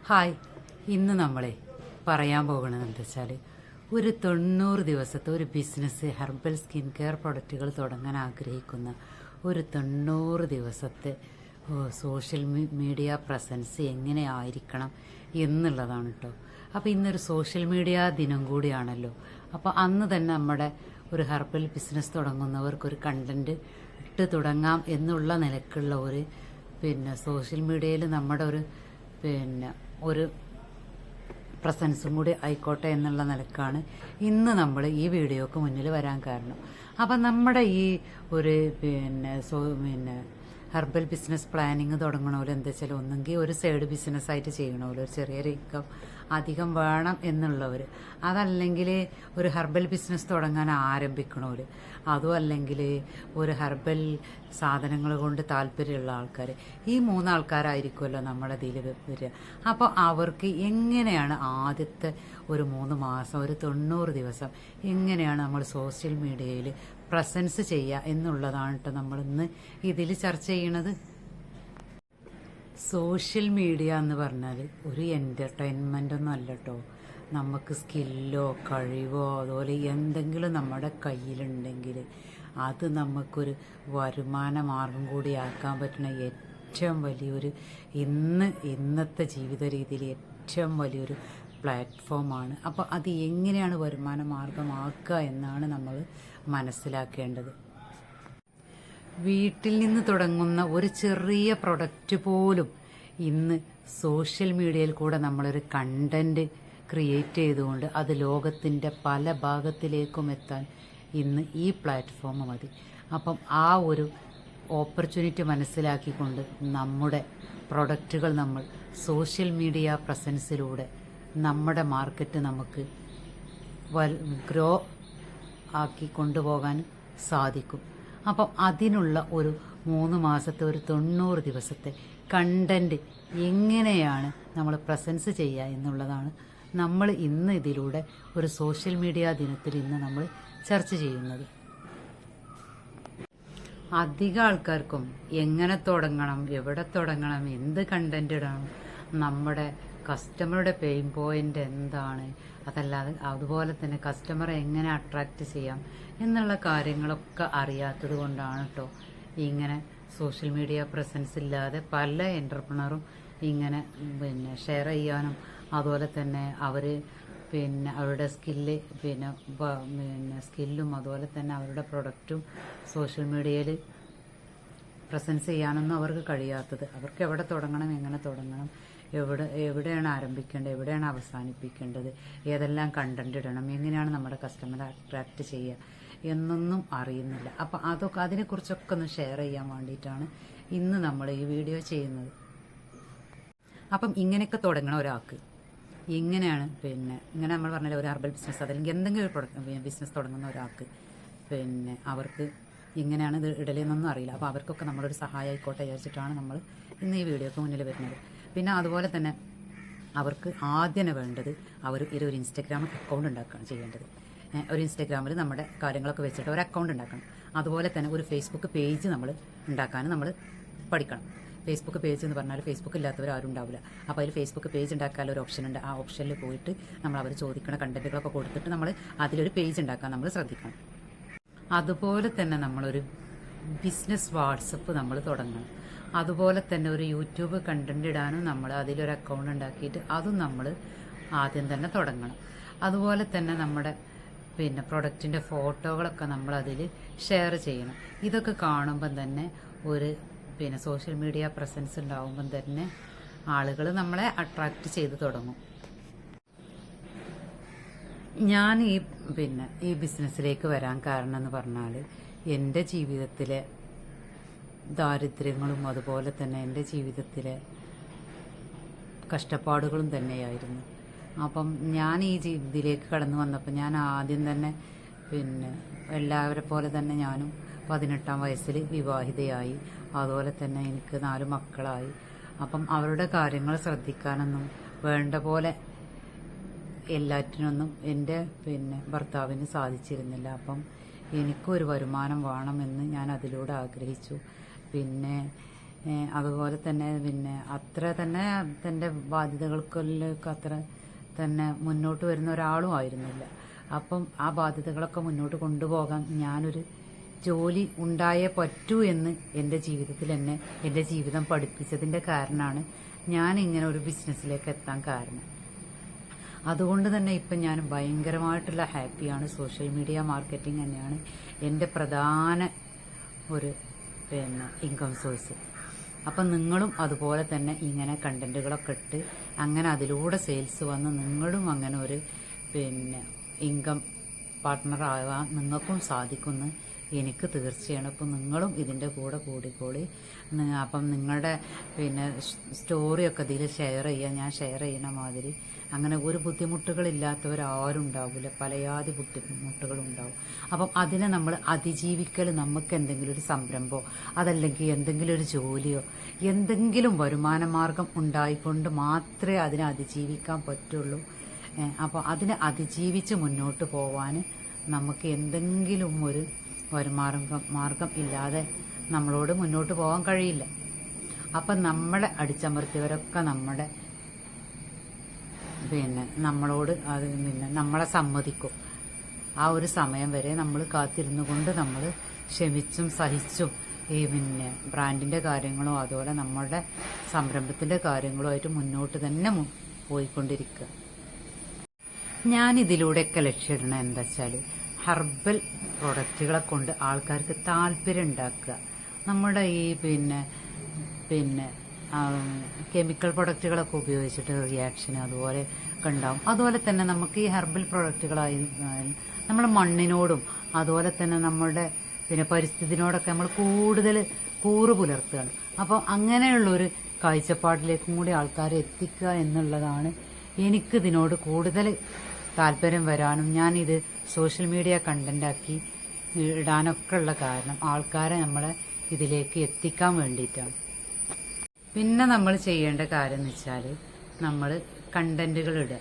Hi, ഇന്ന് നമ്മളെ പറയാൻ പോകുന്നത് എന്താ വെച്ചാൽ ഒരു 90 ദിവസത്തെ ഒരു ബിസിനസ് ഹെർബൽ സ്കിൻ കെയർ പ്രൊഡക്റ്റുകൾ തുടങ്ങാൻ ആഗ്രഹിക്കുന്ന ഒരു 90 ദിവസത്തെ സോഷ്യൽ മീഡിയ പ്രസൻസ് എങ്ങനെ ആയിരിക്കണം എന്നുള്ളതാണ് കേട്ടോ. അപ്പോൾ ഇന്നൊരു സോഷ്യൽ മീഡിയ ദിനം കൂടിയാണല്ലോ. അപ്പോൾ അന്ന് തന്നെ നമ്മുടെ ഒരു ഹെർബൽ ബിസിനസ് തുടങ്ങുന്നവർക്കൊരു കണ്ടന്റ് ഇട്ട് തുടങ്ങാം എന്നുള്ള നിലക്കുള്ള ഒരു സോഷ്യൽ മീഡിയയിൽ നമ്മുടെ ഒരു പ്രസൻസും കൂടി ആയിക്കോട്ടെ എന്നുള്ള നിലക്കാണ് ഇന്ന് നമ്മൾ ഈ വീഡിയോക്ക് മുന്നിൽ വരാൻ കാരണം. അപ്പം നമ്മുടെ ഈ ഒരു ഹെർബൽ ബിസിനസ് പ്ലാനിങ് തുടങ്ങണമല്ലോ എന്താ വെച്ചാൽ ഒന്നെങ്കിൽ ഒരു സൈഡ് ബിസിനസ്സായിട്ട് ചെയ്യണമല്ലോ, ഒരു ചെറിയൊരു ഇൻകം അധികം വേണം എന്നുള്ളവർ, അതല്ലെങ്കിൽ ഒരു ഹെർബൽ ബിസിനസ് തുടങ്ങാൻ ആരംഭിക്കണവർ, അതും അല്ലെങ്കിൽ ഒരു ഹെർബൽ സാധനങ്ങൾ കൊണ്ട് താല്പര്യമുള്ള ആൾക്കാർ, ഈ മൂന്നാൾക്കാരായിരിക്കുമല്ലോ നമ്മുടെ ഇതിൽ വരിക. അപ്പോൾ അവർക്ക് എങ്ങനെയാണ് ആദ്യത്തെ ഒരു 3 മാസം ഒരു 90 ദിവസം എങ്ങനെയാണ് നമ്മൾ സോഷ്യൽ മീഡിയയിൽ പ്രസൻസ് ചെയ്യുക എന്നുള്ളതാണ് കേട്ടോ നമ്മളിന്ന് ഇതിൽ ചർച്ച ചെയ്യണത്. സോഷ്യൽ മീഡിയ എന്ന് പറഞ്ഞാൽ ഒരു എൻ്റർടൈൻമെൻ്റ് ഒന്നും അല്ല കേട്ടോ. നമുക്ക് സ്കില്ലോ കഴിവോ അതുപോലെ എന്തെങ്കിലും നമ്മുടെ കയ്യിലുണ്ടെങ്കിൽ അത് നമുക്കൊരു വരുമാന മാർഗം കൂടിയാക്കാൻ പറ്റുന്ന ഏറ്റവും വലിയൊരു ഇന്നത്തെ ജീവിത രീതിയിൽ ഏറ്റവും വലിയൊരു പ്ലാറ്റ്ഫോമാണ്. അപ്പോൾ അത് എങ്ങനെയാണ് വരുമാന മാർഗമാക്കുക എന്നാണ് നമ്മൾ മനസ്സിലാക്കേണ്ടത്. വീട്ടിൽ നിന്ന് തുടങ്ങുന്ന ഒരു ചെറിയ പ്രൊഡക്റ്റ് പോലും ഇന്ന് സോഷ്യൽ മീഡിയയിൽ കൂടെ നമ്മളൊരു കണ്ടന്റ് ക്രിയേറ്റ് ചെയ്തുകൊണ്ട് അത് ലോകത്തിൻ്റെ പല ഭാഗത്തിലേക്കും എത്താൻ ഇന്ന് ഈ പ്ലാറ്റ്ഫോം മതി. അപ്പം ആ ഒരു ഓപ്പർച്യൂണിറ്റി മനസ്സിലാക്കിക്കൊണ്ട് നമ്മുടെ പ്രൊഡക്റ്റുകൾ നമ്മൾ സോഷ്യൽ മീഡിയ പ്രസൻസിലൂടെ നമ്മുടെ മാർക്കറ്റ് നമുക്ക് ഗ്രോ ആക്കി കൊണ്ടുപോകാൻ സാധിക്കും. അപ്പം അതിനുള്ള ഒരു 3 മാസത്തെ ഒരു 90 ദിവസത്തെ കണ്ടന്റ് എങ്ങനെയാണ് നമ്മൾ പ്രസൻസ് ചെയ്യുക എന്നുള്ളതാണ് നമ്മൾ ഇന്ന് ഇതിലൂടെ ഒരു സോഷ്യൽ മീഡിയ ദിനത്തിൽ ഇന്ന് നമ്മൾ ചർച്ച ചെയ്യുന്നത്. അധികം ആൾക്കാർക്കും എങ്ങനെ തുടങ്ങണം, എവിടെ തുടങ്ങണം, എന്ത് കണ്ടന്റ് ഇടണം, നമ്മുടെ കസ്റ്റമറുടെ പെയിൻ പോയിന്റ് എന്താണ്, അതല്ലാതെ അതുപോലെ തന്നെ കസ്റ്റമറെ എങ്ങനെ അട്രാക്റ്റ് ചെയ്യാം എന്നുള്ള കാര്യങ്ങളൊക്കെ അറിയാത്തത് കൊണ്ടാണ് കേട്ടോ ഇങ്ങനെ സോഷ്യൽ മീഡിയ പ്രസൻസ് ഇല്ലാതെ പല എൻ്റർപ്രണറും ഇങ്ങനെ ഷെയർ ചെയ്യാനും അതുപോലെ തന്നെ അവർ അവരുടെ സ്കില്ലും അതുപോലെ തന്നെ അവരുടെ പ്രൊഡക്റ്റും സോഷ്യൽ മീഡിയയിൽ പ്രസൻസ് ചെയ്യാനൊന്നും അവർക്ക് കഴിയാത്തത്. അവർക്ക് എവിടെ തുടങ്ങണം, എങ്ങനെ തുടങ്ങണം, എവിടെയാണ് ആരംഭിക്കേണ്ടത്, എവിടെയാണ് അവസാനിപ്പിക്കേണ്ടത്, ഏതെല്ലാം കണ്ടന്റ് ഇടണം, എങ്ങനെയാണ് നമ്മുടെ കസ്റ്റമറെ അട്രാക്റ്റ് ചെയ്യുക എന്നൊന്നും അറിയുന്നില്ല. അപ്പം അതിനെക്കുറിച്ചൊക്കെ ഒന്ന് ഷെയർ ചെയ്യാൻ വേണ്ടിയിട്ടാണ് ഇന്ന് നമ്മൾ ഈ വീഡിയോ ചെയ്യുന്നത്. അപ്പം ഇങ്ങനെയൊക്കെ തുടങ്ങണ ഒരാൾക്ക് എങ്ങനെയാണ് ഇങ്ങനെ നമ്മൾ പറഞ്ഞാൽ ഒരു ഹെർബൽ ബിസിനസ് അതല്ലെങ്കിൽ എന്തെങ്കിലും ഒരു ബിസിനസ് തുടങ്ങുന്ന ഒരാൾക്ക് അവർക്ക് എങ്ങനെയാണ് ഇത് ഇടലെന്നൊന്നും അറിയില്ല. അപ്പോൾ അവർക്കൊക്കെ നമ്മളൊരു സഹായം ആയിക്കോട്ടെ വിചാരിച്ചിട്ടാണ് നമ്മൾ ഇന്ന് ഈ വീഡിയോക്ക് മുന്നിൽ വരുന്നത്. പിന്നെ അതുപോലെ തന്നെ അവർക്ക് ആദ്യം വേണ്ടത് ഒരു ഇൻസ്റ്റഗ്രാം അക്കൗണ്ട് ഉണ്ടാക്കുകയാണ് ചെയ്യേണ്ടത്. ഒരു ഇൻസ്റ്റഗ്രാമിൽ നമ്മുടെ കാര്യങ്ങളൊക്കെ വെച്ചിട്ട് ഒരു അക്കൗണ്ട് ഉണ്ടാക്കണം. അതുപോലെ തന്നെ ഒരു ഫേസ്ബുക്ക് പേജ് നമ്മൾ ഉണ്ടാക്കാനും നമ്മൾ പഠിക്കണം. ഫേസ്ബുക്ക് പേജ് എന്ന് പറഞ്ഞാൽ ഫേസ്ബുക്ക് ഇല്ലാത്തവർ ആരും ഉണ്ടാവില്ല. അപ്പോൾ അതിൽ ഫേസ്ബുക്ക് പേജ് ഉണ്ടാക്കാൻ ഒരു ഓപ്ഷൻ ഉണ്ട്. ആ ഓപ്ഷനിൽ പോയിട്ട് നമ്മൾ അവർ ചോദിക്കുന്ന കണ്ടന്റുകളൊക്കെ കൊടുത്തിട്ട് നമ്മൾ അതിലൊരു പേജ് ഉണ്ടാക്കാൻ നമ്മൾ ശ്രദ്ധിക്കണം. അതുപോലെ തന്നെ നമ്മളൊരു ബിസിനസ് വാട്സപ്പ് നമ്മൾ തുടങ്ങണം. അതുപോലെ തന്നെ ഒരു യൂട്യൂബ് കണ്ടന്റ് ഇടാനും നമ്മൾ അതിലൊരു അക്കൗണ്ട് ഉണ്ടാക്കിയിട്ട് അതും നമ്മൾ ആദ്യം തന്നെ തുടങ്ങണം. അതുപോലെ തന്നെ നമ്മുടെ പ്രൊഡക്റ്റിൻ്റെ ഫോട്ടോകളൊക്കെ നമ്മൾ അതിൽ ഷെയർ ചെയ്യണം. ഇതൊക്കെ കാണുമ്പം തന്നെ ഒരു സോഷ്യൽ മീഡിയ പ്രസൻസ് ഉണ്ടാവുമ്പം തന്നെ ആളുകൾ നമ്മളെ അട്രാക്റ്റ് ചെയ്ത് തുടങ്ങും. ഞാൻ ഈ ബിസിനസ്സിലേക്ക് വരാൻ കാരണം എന്ന് പറഞ്ഞാൽ എൻ്റെ ജീവിതത്തിലെ ദാരിദ്ര്യങ്ങളും അതുപോലെ തന്നെ എൻ്റെ ജീവിതത്തിലെ കഷ്ടപ്പാടുകളും തന്നെയായിരുന്നു. അപ്പം ഞാൻ ഈ ഇതിലേക്ക് കടന്നു വന്നപ്പോൾ ഞാൻ ആദ്യം തന്നെ എല്ലാവരെ പോലെ തന്നെ ഞാനും 18-ാം വയസ്സിൽ വിവാഹിതയായി. അതുപോലെ തന്നെ എനിക്ക് 4 മക്കളായി. അപ്പം അവരുടെ കാര്യങ്ങൾ ശ്രദ്ധിക്കാനൊന്നും വേണ്ട പോലെ എല്ലാറ്റിനൊന്നും എൻ്റെ ഭർത്താവിന് സാധിച്ചിരുന്നില്ല. അപ്പം എനിക്കൊരു വരുമാനം വേണമെന്ന് ഞാൻ അതിലൂടെ ആഗ്രഹിച്ചു. പിന്നെ അതുപോലെ തന്നെ പിന്നെ അത്ര തന്നെ തൻ്റെ ബാധ്യതകൾക്കൊക്കെ അത്ര തന്നെ മുന്നോട്ട് വരുന്ന ഒരാളും ആയിരുന്നില്ല. അപ്പം ആ ബാധ്യതകളൊക്കെ മുന്നോട്ട് കൊണ്ടുപോകാൻ ഞാനൊരു ജോലി ഉണ്ടായേ പറ്റൂ എന്ന് എൻ്റെ ജീവിതത്തിൽ എന്നെ എൻ്റെ ജീവിതം പഠിപ്പിച്ചതിൻ്റെ കാരണമാണ് ഞാൻ ഇങ്ങനെ ഒരു ബിസിനസ്സിലേക്ക് എത്താൻ കാരണം. അതുകൊണ്ട് തന്നെ ഇപ്പം ഞാൻ ഭയങ്കരമായിട്ടുള്ള ഹാപ്പിയാണ്. സോഷ്യൽ മീഡിയ മാർക്കറ്റിംഗ് തന്നെയാണ് എൻ്റെ പ്രധാന ഒരു ഇൻകം സോഴ്സ്. അപ്പം നിങ്ങളും അതുപോലെ തന്നെ ഇങ്ങനെ കണ്ടന്റുകളൊക്കെ ഇട്ട് അങ്ങനെ അതിലൂടെ സെയിൽസ് വന്ന് നിങ്ങളും അങ്ങനെ ഒരു ഇൻകം പാർട്ട്ണർ ആവാൻ നിങ്ങൾക്കും സാധിക്കുമെന്ന് എനിക്ക് തീർച്ചയാണ്. അപ്പം നിങ്ങളും ഇതിൻ്റെ കൂടെ കൂടിക്കോളി. അപ്പം നിങ്ങളുടെ സ്റ്റോറിയൊക്കെ ഇതിൽ ഷെയർ ചെയ്യുക. ഞാൻ ഷെയർ ചെയ്യുന്ന മാതിരി അങ്ങനെ ഒരു ബുദ്ധിമുട്ടുകളില്ലാത്തവരാരും ഉണ്ടാവില്ല, പലയാതി ബുദ്ധിമുട്ടുകളുണ്ടാവും. അപ്പം അതിനെ നമ്മൾ അതിജീവിക്കൽ, നമുക്ക് എന്തെങ്കിലും ഒരു സംരംഭമോ അതല്ലെങ്കിൽ എന്തെങ്കിലും ഒരു ജോലിയോ എന്തെങ്കിലും വരുമാന മാർഗം ഉണ്ടായിക്കൊണ്ട് മാത്രമേ അതിനെ അതിജീവിക്കാൻ പറ്റുള്ളൂ. അപ്പോൾ അതിനെ അതിജീവിച്ച് മുന്നോട്ട് പോവാൻ നമുക്ക് എന്തെങ്കിലും ഒരു വരുമാനം ഇല്ലാതെ നമ്മളോട് മുന്നോട്ട് പോകാൻ കഴിയില്ല. അപ്പം നമ്മളെ അടിച്ചമർത്തിയവരൊക്കെ നമ്മളോട് അത് നമ്മളെ സമ്മതിക്കും. ആ ഒരു സമയം വരെ നമ്മൾ കാത്തിരുന്നു കൊണ്ട് നമ്മൾ ക്ഷമിച്ചും സഹിച്ചും ഈ ബ്രാൻഡിൻ്റെ കാര്യങ്ങളോ അതുപോലെ നമ്മളുടെ സംരംഭത്തിൻ്റെ കാര്യങ്ങളോ ആയിട്ട് മുന്നോട്ട് തന്നെ പോയിക്കൊണ്ടിരിക്കുക. ഞാനിതിലൂടെയൊക്കെ ലക്ഷ്യമിടണം എന്താ വെച്ചാൽ ഹെർബൽ പ്രൊഡക്റ്റുകളെ കൊണ്ട് ആൾക്കാർക്ക് താല്പര്യം ഉണ്ടാക്കുക. നമ്മുടെ ഈ കെമിക്കൽ പ്രൊഡക്റ്റുകളൊക്കെ ഉപയോഗിച്ചിട്ട് റിയാക്ഷൻ അതുപോലെ ഒക്കെ ഉണ്ടാവും. അതുപോലെ തന്നെ നമുക്ക് ഈ ഹെർബൽ പ്രൊഡക്റ്റുകളായി നമ്മുടെ മണ്ണിനോടും അതുപോലെ തന്നെ നമ്മുടെ പരിസ്ഥിതിനോടൊക്കെ നമ്മൾ കൂടുതൽ കൂറ് പുലർത്തുകയാണ്. അപ്പോൾ അങ്ങനെയുള്ളൊരു കാഴ്ചപ്പാടിലേക്കും കൂടി ആൾക്കാരെ എത്തിക്കുക എന്നുള്ളതാണ് എനിക്കിതിനോട് കൂടുതൽ താല്പര്യം വരാനും ഞാനിത് സോഷ്യൽ മീഡിയ കണ്ടന്റാക്കി ഇടാനൊക്കെ ഉള്ള കാരണം ആൾക്കാരെ നമ്മളെ ഇതിലേക്ക് എത്തിക്കാൻ വേണ്ടിയിട്ടാണ്. പിന്നെ നമ്മൾ ചെയ്യേണ്ട കാര്യം എന്ന് വെച്ചാൽ നമ്മൾ കണ്ടന്റുകൾ ഇടുക.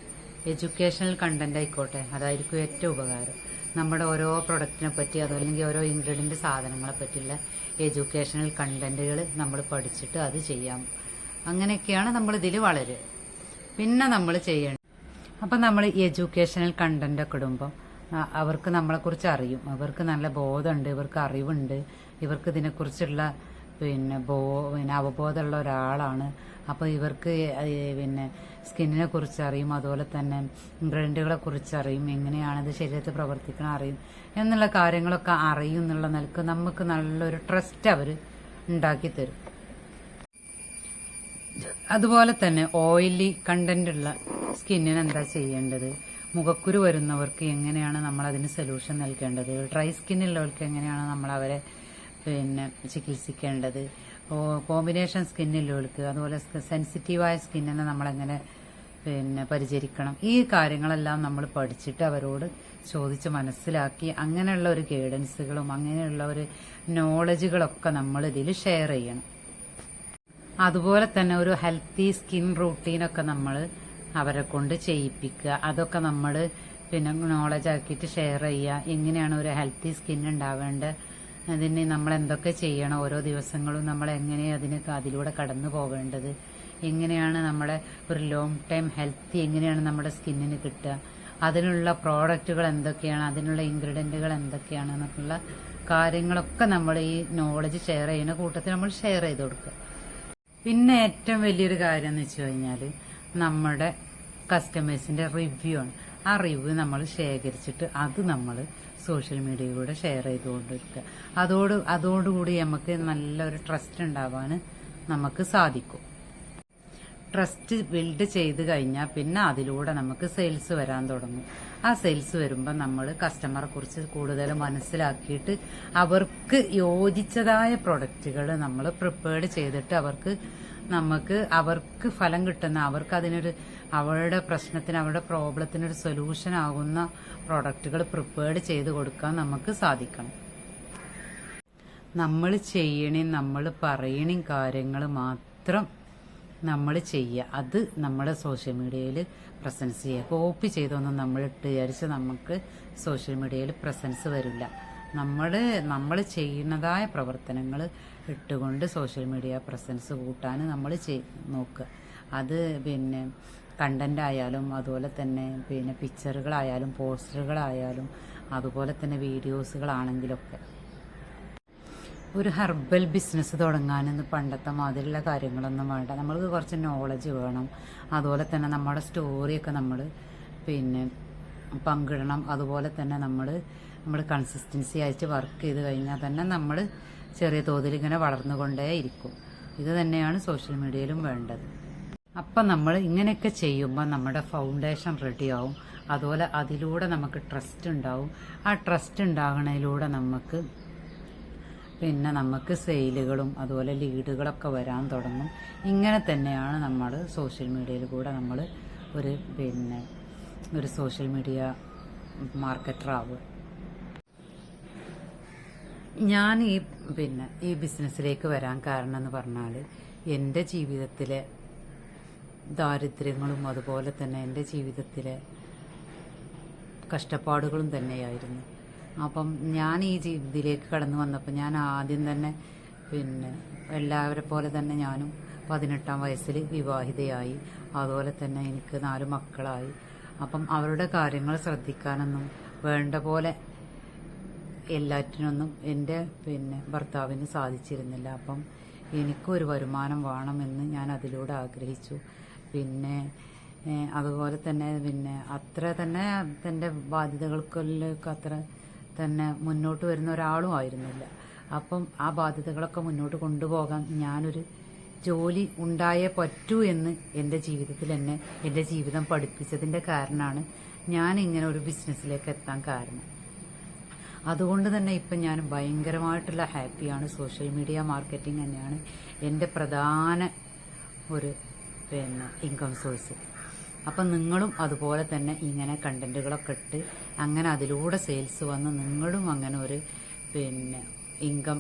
എഡ്യൂക്കേഷണൽ കണ്ടന്റ് ആയിക്കോട്ടെ, അതായിരിക്കും ഏറ്റവും ഉപകാരം. നമ്മുടെ ഓരോ പ്രൊഡക്റ്റിനെ പറ്റി അതല്ലെങ്കിൽ ഓരോ ഇൻഗ്രീഡിയൻറ്റ് സാധനങ്ങളെ പറ്റിയുള്ള എഡ്യൂക്കേഷണൽ കണ്ടന്റുകൾ നമ്മൾ പഠിച്ചിട്ട് അത് ചെയ്യാം. അങ്ങനെയൊക്കെയാണ് നമ്മളിതിൽ വളരുക. പിന്നെ നമ്മൾ ചെയ്യേണ്ടത്, അപ്പം നമ്മൾ എഡ്യൂക്കേഷണൽ കണ്ടന്റൊക്കെ ഇടുമ്പോൾ അവർക്ക് നമ്മളെക്കുറിച്ച് അറിയും, അവർക്ക് നല്ല ബോധമുണ്ട്, ഇവർക്ക് അറിവുണ്ട്, ഇവർക്ക് ഇതിനെക്കുറിച്ചുള്ള അവബോധമുള്ള ഒരാളാണ്. അപ്പോൾ ഇവർക്ക് സ്കിന്നിനെ കുറിച്ച് അറിയും, അതുപോലെ തന്നെ ഇൻഗ്രീഡിയൻറ്റുകളെ കുറിച്ച് അറിയും, എങ്ങനെയാണിത് ശരീരത്തിൽ പ്രവർത്തിക്കണം അറിയും എന്നുള്ള കാര്യങ്ങളൊക്കെ അറിയും എന്നുള്ള നിലക്ക് നമുക്ക് നല്ലൊരു ട്രസ്റ്റ് അവർ ഉണ്ടാക്കി തരും. അതുപോലെ തന്നെ ഓയിലി കണ്ടന്റുള്ള സ്കിന്നിന് എന്താ ചെയ്യേണ്ടത്, മുഖക്കുരു വരുന്നവർക്ക് എങ്ങനെയാണ് നമ്മൾ അതിന് സൊല്യൂഷൻ നൽകേണ്ടത്, ഡ്രൈ സ്കിന്നുള്ളവർക്ക് എങ്ങനെയാണ് നമ്മൾ അവരെ ചികിത്സിക്കേണ്ടത്, കോമ്പിനേഷൻ സ്കിന്നുള്ളവർക്ക് അതുപോലെ സെൻസിറ്റീവായ സ്കിന്നിനെ നമ്മളെങ്ങനെ പരിചരിക്കണം, ഈ കാര്യങ്ങളെല്ലാം നമ്മൾ പഠിച്ചിട്ട് അവരോട് ചോദിച്ച് മനസ്സിലാക്കി അങ്ങനെയുള്ള ഒരു ഗൈഡൻസുകളും അങ്ങനെയുള്ള ഒരു നോളജുകളൊക്കെ നമ്മൾ ഇതിൽ ഷെയർ ചെയ്യണം. അതുപോലെ തന്നെ ഒരു ഹെൽത്തി സ്കിൻ റൂട്ടീനൊക്കെ നമ്മൾ അവരെ കൊണ്ട് ചെയ്യിപ്പിക്കുക. അതൊക്കെ നമ്മൾ നോളജ് ആക്കിയിട്ട് ഷെയർ ചെയ്യുക. എങ്ങനെയാണ് ഒരു ഹെൽത്തി സ്കിൻ ഉണ്ടാവേണ്ടത്, അതിന് നമ്മൾ എന്തൊക്കെ ചെയ്യണം, ഓരോ ദിവസങ്ങളും നമ്മൾ എങ്ങനെയാണ് അതിലൂടെ കടന്നു പോവേണ്ടത്, എങ്ങനെയാണ് നമ്മുടെ ഒരു ലോങ് ടൈം ഹെൽത്തി എങ്ങനെയാണ് നമ്മുടെ സ്കിന്നിന് കിട്ടുക, അതിനുള്ള പ്രോഡക്റ്റുകൾ എന്തൊക്കെയാണ്, അതിനുള്ള ഇൻഗ്രീഡിയൻറ്റുകൾ എന്തൊക്കെയാണ് എന്നുള്ള കാര്യങ്ങളൊക്കെ നമ്മൾ ഈ നോളജ് ഷെയർ ചെയ്യുന്ന കൂട്ടത്തിൽ നമ്മൾ ഷെയർ ചെയ്ത് കൊടുക്കുക. പിന്നെ ഏറ്റവും വലിയൊരു കാര്യം എന്ന് വെച്ച് കഴിഞ്ഞാൽ നമ്മുടെ കസ്റ്റമേഴ്സിന്റെ റിവ്യൂ ആണ്. ആ റിവ്യൂ നമ്മൾ ശേഖരിച്ചിട്ട് അത് നമ്മൾ സോഷ്യൽ മീഡിയയിലൂടെ ഷെയർ ചെയ്തുകൊണ്ടിരിക്കുക. അതോടുകൂടി നമുക്ക് നല്ലൊരു ട്രസ്റ്റ് ഉണ്ടാവാൻ നമുക്ക് സാധിക്കും. ട്രസ്റ്റ് ബിൽഡ് ചെയ്ത് കഴിഞ്ഞാൽ പിന്നെ അതിലൂടെ നമുക്ക് സെയിൽസ് വരാൻ തുടങ്ങും. ആ സെയിൽസ് വരുമ്പോൾ നമ്മൾ കസ്റ്റമറെ കുറിച്ച് കൂടുതൽ മനസ്സിലാക്കിയിട്ട് അവർക്ക് യോജിച്ചതായ പ്രൊഡക്റ്റുകൾ നമ്മൾ പ്രിപ്പയർഡ് ചെയ്തിട്ട് അവർക്ക് ഫലം കിട്ടുന്ന, അവർക്ക് അവരുടെ പ്രശ്നത്തിന് അവരുടെ പ്രോബ്ലത്തിനൊരു സൊല്യൂഷൻ ആകുന്ന പ്രൊഡക്റ്റുകൾ പ്രിപ്പയർഡ് ചെയ്ത് കൊടുക്കാൻ നമുക്ക് സാധിക്കണം. നമ്മൾ നമ്മൾ പറയണ കാര്യങ്ങൾ മാത്രം നമ്മൾ ചെയ്യുക. അത് നമ്മുടെ സോഷ്യൽ മീഡിയയിൽ പ്രസൻസ് ചെയ്യുക. കോപ്പി ചെയ്തൊന്നും നമ്മൾ ഇട്ട് വിചാരിച്ച് നമുക്ക് സോഷ്യൽ മീഡിയയിൽ പ്രസൻസ് വരില്ല. നമ്മൾ ചെയ്യുന്നതായ പ്രവർത്തനങ്ങൾ ഇട്ടുകൊണ്ട് സോഷ്യൽ മീഡിയ പ്രസൻസ് കൂട്ടാൻ നമ്മൾ നോക്കുക. അത് പിന്നെ കണ്ടന്റ് ആയാലും അതുപോലെ തന്നെ പിന്നെ പിക്ചറുകളായാലും പോസ്റ്ററുകളായാലും അതുപോലെ തന്നെ വീഡിയോസുകളാണെങ്കിലൊക്കെ. ഒരു ഹെർബൽ ബിസിനസ് തുടങ്ങാനെന്ന് പണ്ടത്തെ മാതിരിയുള്ള കാര്യങ്ങളൊന്നും വേണ്ട. നമ്മൾക്ക് കുറച്ച് നോളജ് വേണം. അതുപോലെ തന്നെ നമ്മുടെ സ്റ്റോറിയൊക്കെ നമ്മൾ പിന്നെ പങ്കിടണം. അതുപോലെ തന്നെ നമ്മൾ കൺസിസ്റ്റൻസി ആയിട്ട് വർക്ക് ചെയ്ത് കഴിഞ്ഞാൽ തന്നെ നമ്മൾ ചെറിയ തോതിൽ ഇങ്ങനെ വളർന്നുകൊണ്ടേ ഇരിക്കും. ഇത് തന്നെയാണ് സോഷ്യൽ മീഡിയയിലും വേണ്ടത്. അപ്പം നമ്മൾ ഇങ്ങനെയൊക്കെ ചെയ്യുമ്പോൾ നമ്മുടെ ഫൗണ്ടേഷൻ റെഡിയാവും. അതുപോലെ അതിലൂടെ നമുക്ക് ട്രസ്റ്റ് ഉണ്ടാവും. ആ ട്രസ്റ്റ് ഉണ്ടാകുന്നതിലൂടെ നമുക്ക് സെയിലുകളും അതുപോലെ ലീഡുകളൊക്കെ വരാൻ തുടങ്ങും. ഇങ്ങനെ തന്നെയാണ് നമ്മൾ സോഷ്യൽ മീഡിയയിൽ കൂടെ നമ്മൾ ഒരു സോഷ്യൽ മീഡിയ മാർക്കറ്റർ ആവുക. ഞാൻ ഈ ബിസിനസ്സിലേക്ക് വരാൻ കാരണം എന്ന് പറഞ്ഞാൽ എൻ്റെ ജീവിതത്തിലെ ദാരിദ്ര്യങ്ങളും അതുപോലെ തന്നെ എൻ്റെ ജീവിതത്തിലെ കഷ്ടപ്പാടുകളും തന്നെയായിരുന്നു. അപ്പം ഞാൻ ഈ ഇതിലേക്ക് കടന്നു വന്നപ്പോൾ ഞാൻ ആദ്യം തന്നെ എല്ലാവരെ പോലെ തന്നെ ഞാനും 18-ാം വയസ്സിൽ വിവാഹിതയായി. അതുപോലെ തന്നെ എനിക്ക് 4 മക്കളായി. അപ്പം അവരുടെ കാര്യങ്ങൾ ശ്രദ്ധിക്കാനൊന്നും വേണ്ട പോലെ എല്ലാറ്റിനൊന്നും എൻ്റെ ഭർത്താവിന് സാധിച്ചിരുന്നില്ല. അപ്പം എനിക്കൊരു വരുമാനം വേണമെന്ന് ഞാൻ അതിലൂടെ ആഗ്രഹിച്ചു. അതുപോലെ തന്നെ അത്ര തന്നെ എൻ്റെ ബാധ്യതകൾക്കൊക്കെ അത്ര തന്നെ മുന്നോട്ട് വരുന്ന ഒരാളും ആയിരുന്നില്ല. അപ്പം ആ ബാധ്യതകളൊക്കെ മുന്നോട്ട് കൊണ്ടുപോകാൻ ഞാനൊരു ജോലി ഉണ്ടായേ പറ്റൂ എന്ന് എൻ്റെ ജീവിതത്തിൽ എന്നെ എൻ്റെ ജീവിതം പഠിപ്പിച്ചതിൻ്റെ കാരണമാണ് ഞാൻ ഇങ്ങനെ ഒരു ബിസിനസ്സിലേക്ക് എത്താൻ കാരണം. അതുകൊണ്ട് തന്നെ ഇപ്പം ഞാൻ ഭയങ്കരമായിട്ടുള്ള ഹാപ്പിയാണ്. സോഷ്യൽ മീഡിയ മാർക്കറ്റിംഗ് തന്നെയാണ് എൻ്റെ പ്രധാന ഒരു ഇൻകം സോഴ്സ്. അപ്പം നിങ്ങളും അതുപോലെ തന്നെ ഇങ്ങനെ കണ്ടന്റുകളൊക്കെ ഇട്ട് അങ്ങനെ അതിലൂടെ സെയിൽസ് വന്ന് നിങ്ങളും അങ്ങനെ ഒരു ഇൻകം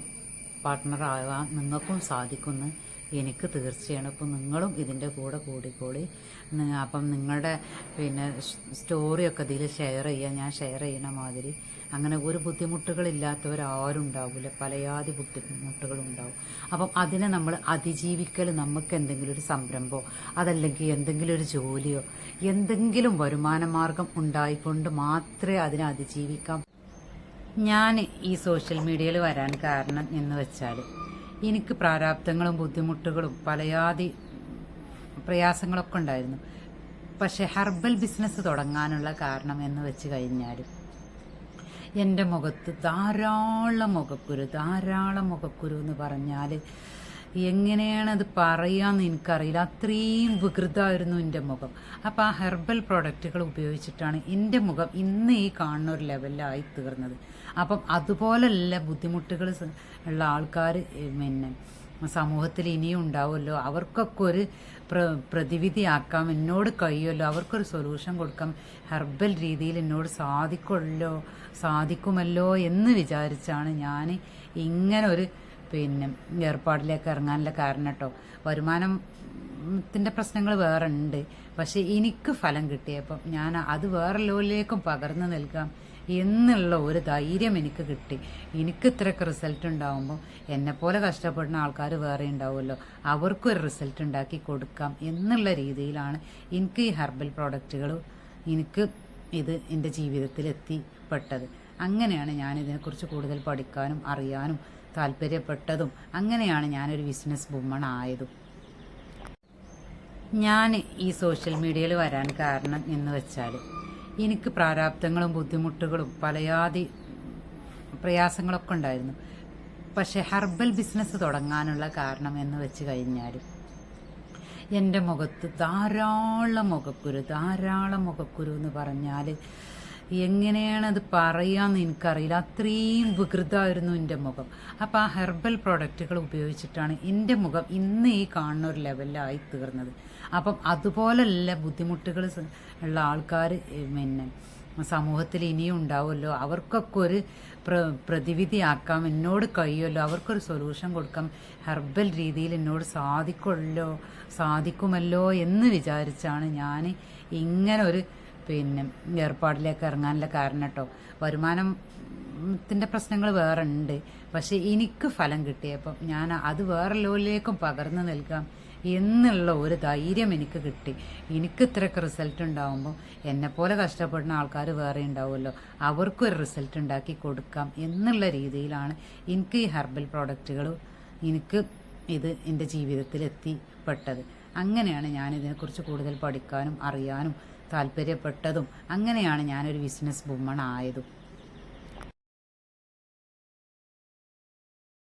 പാർട്ട്ണർ ആകാൻ നിങ്ങൾക്കും സാധിക്കുമെന്ന് എനിക്ക് തീർച്ചയാണ്. അപ്പം നിങ്ങളും ഇതിൻ്റെ കൂടെ കൂടിക്കോളി. അപ്പം നിങ്ങളുടെ സ്റ്റോറിയൊക്കെ ഇതിൽ ഷെയർ ചെയ്യുക. ഞാൻ ഷെയർ ചെയ്യുന്ന മാതിരി അങ്ങനെ ഒരു ബുദ്ധിമുട്ടുകളില്ലാത്തവരാരും ഉണ്ടാവില്ല. പലയാതി ബുദ്ധിമുട്ടുകളുണ്ടാവും. അപ്പം അതിനെ നമ്മൾ അതിജീവിക്കൽ, നമുക്ക് എന്തെങ്കിലും ഒരു സംരംഭമോ അതല്ലെങ്കിൽ എന്തെങ്കിലും ഒരു ജോലിയോ എന്തെങ്കിലും വരുമാന മാർഗം ഉണ്ടായിക്കൊണ്ട് മാത്രമേ അതിനെ അതിജീവിക്കാൻ. ഞാൻ ഈ സോഷ്യൽ മീഡിയയിൽ വരാൻ കാരണം എന്ന് വെച്ചാൽ എനിക്ക് പ്രാരാബ്ദങ്ങളും ബുദ്ധിമുട്ടുകളും പലയാതി പ്രയാസങ്ങളൊക്കെ ഉണ്ടായിരുന്നു. പക്ഷെ ഹെർബൽ ബിസിനസ് തുടങ്ങാനുള്ള കാരണം എന്ന് വെച്ച് കഴിഞ്ഞാൽ എൻ്റെ മുഖത്ത് ധാരാളം മുഖക്കുരു എന്ന് പറഞ്ഞാൽ എങ്ങനെയാണത് പറയാമെന്ന് എനിക്കറിയില്ല. അത്രയും വികൃതമായിരുന്നു എൻ്റെ മുഖം. അപ്പോൾ ആ ഹെർബൽ പ്രൊഡക്റ്റുകൾ ഉപയോഗിച്ചിട്ടാണ് എൻ്റെ മുഖം ഇന്ന് ഈ കാണുന്ന ഒരു ലെവലിലായി തീർന്നത്. അപ്പം അതുപോലെയുള്ള ബുദ്ധിമുട്ടുകൾ ഉള്ള ആൾക്കാർ സമൂഹത്തിൽ ഇനിയും ഉണ്ടാവുമല്ലോ. അവർക്കൊക്കെ ഒരു പ്രതിവിധിയാക്കാം, എന്നോട് കഴിയുമല്ലോ, അവർക്കൊരു സൊല്യൂഷൻ കൊടുക്കാം, ഹെർബൽ രീതിയിൽ എന്നോട് സാധിക്കുമല്ലോ എന്ന് വിചാരിച്ചാണ് ഞാൻ ഇങ്ങനെ ഒരു ഏർപ്പാടിലേക്ക് ഇറങ്ങാനുള്ള കാരണം കേട്ടോ. വരുമാനത്തിൻ്റെ പ്രശ്നങ്ങൾ വേറെ ഉണ്ട്. പക്ഷെ എനിക്ക് ഫലം കിട്ടിയപ്പം ഞാൻ അത് വേറെ ലെവലിലേക്കും പകർന്നു നൽകാം എന്നുള്ള ഒരു ധൈര്യം എനിക്ക് കിട്ടി. എനിക്ക് ഇത്രയൊക്കെ റിസൾട്ട് ഉണ്ടാകുമ്പോൾ എന്നെപ്പോലെ കഷ്ടപ്പെടുന്ന ആൾക്കാർ വേറെ ഉണ്ടാവുമല്ലോ, അവർക്കൊരു റിസൾട്ട് ഉണ്ടാക്കി കൊടുക്കാം എന്നുള്ള രീതിയിലാണ് എനിക്ക് ഈ ഹെർബൽ പ്രോഡക്റ്റുകൾ ഇത് എൻ്റെ ജീവിതത്തിൽ എത്തിപ്പെട്ടത്. അങ്ങനെയാണ് ഞാൻ ഇതിനെക്കുറിച്ച് കൂടുതൽ പഠിക്കാനും അറിയാനും താല്പര്യപ്പെട്ടതും. അങ്ങനെയാണ് ഞാനൊരു ബിസിനസ് വുമൺ ആയതും. ഞാൻ ഈ സോഷ്യൽ മീഡിയയിൽ വരാൻ കാരണം എന്ന് വെച്ചാൽ എനിക്ക് പ്രാരാബ്ദങ്ങളും ബുദ്ധിമുട്ടുകളും പലയാതി പ്രയാസങ്ങളൊക്കെ ഉണ്ടായിരുന്നു. പക്ഷെ ഹെർബൽ ബിസിനസ് തുടങ്ങാനുള്ള കാരണം എന്ന് വെച്ച് കഴിഞ്ഞാൽ എൻ്റെ മുഖത്ത് ധാരാളം മുഖക്കുരു എന്ന് പറഞ്ഞാൽ എങ്ങനെയാണത് പറയാമെന്ന് എനിക്കറിയില്ല. അത്രയും വികൃതമായിരുന്നു എൻ്റെ മുഖം. അപ്പോൾ ആ ഹെർബൽ പ്രൊഡക്റ്റുകൾ ഉപയോഗിച്ചിട്ടാണ് എൻ്റെ മുഖം ഇന്ന് ഈ കാണുന്ന ഒരു ലെവലിലായി തീർന്നത്. അപ്പം അതുപോലെയുള്ള ബുദ്ധിമുട്ടുകൾ ഉള്ള ആൾക്കാർ സമൂഹത്തിൽ ഇനിയും ഉണ്ടാവുമല്ലോ, അവർക്കൊക്കെ ഒരു പ്രതിവിധിയാക്കാം, എന്നോട് കഴിയുമല്ലോ, അവർക്കൊരു സൊല്യൂഷൻ കൊടുക്കാം, ഹെർബൽ രീതിയിൽ എന്നോട് സാധിക്കുമല്ലോ എന്ന് വിചാരിച്ചാണ് ഞാൻ ഇങ്ങനെ ഒരു ഏർപ്പാടിലേക്ക് ഇറങ്ങാനുള്ള കാരണം കേട്ടോ. ത്തിന്റെ പ്രശ്നങ്ങൾ വേറെ ഉണ്ട്. പക്ഷെ എനിക്ക് ഫലം കിട്ടിയപ്പോൾ ഞാൻ അത് വേറെ ലോലിലേക്കും പകർന്നു നൽകാം എന്നുള്ള ഒരു ധൈര്യം എനിക്ക് കിട്ടി. എനിക്ക് ഇത്രയൊക്കെ റിസൾട്ട് ഉണ്ടാവുമ്പോൾ എന്നെപ്പോലെ കഷ്ടപ്പെടുന്ന ആൾക്കാർ വേറെ ഉണ്ടാവുമല്ലോ, അവർക്കൊരു റിസൾട്ട് ഉണ്ടാക്കി കൊടുക്കാം എന്നുള്ള രീതിയിലാണ് എനിക്ക് ഈ ഹെർബൽ പ്രോഡക്റ്റുകൾ എനിക്ക് ഇത് എൻ്റെ ജീവിതത്തിൽ എത്തിപ്പെട്ടത്. അങ്ങനെയാണ് ഞാൻ ഇതിനെക്കുറിച്ച് കൂടുതൽ പഠിക്കാനും അറിയാനും താല്പര്യപ്പെട്ടതും. അങ്ങനെയാണ് ഞാനൊരു ബിസിനസ് വുമൺ ആയതും.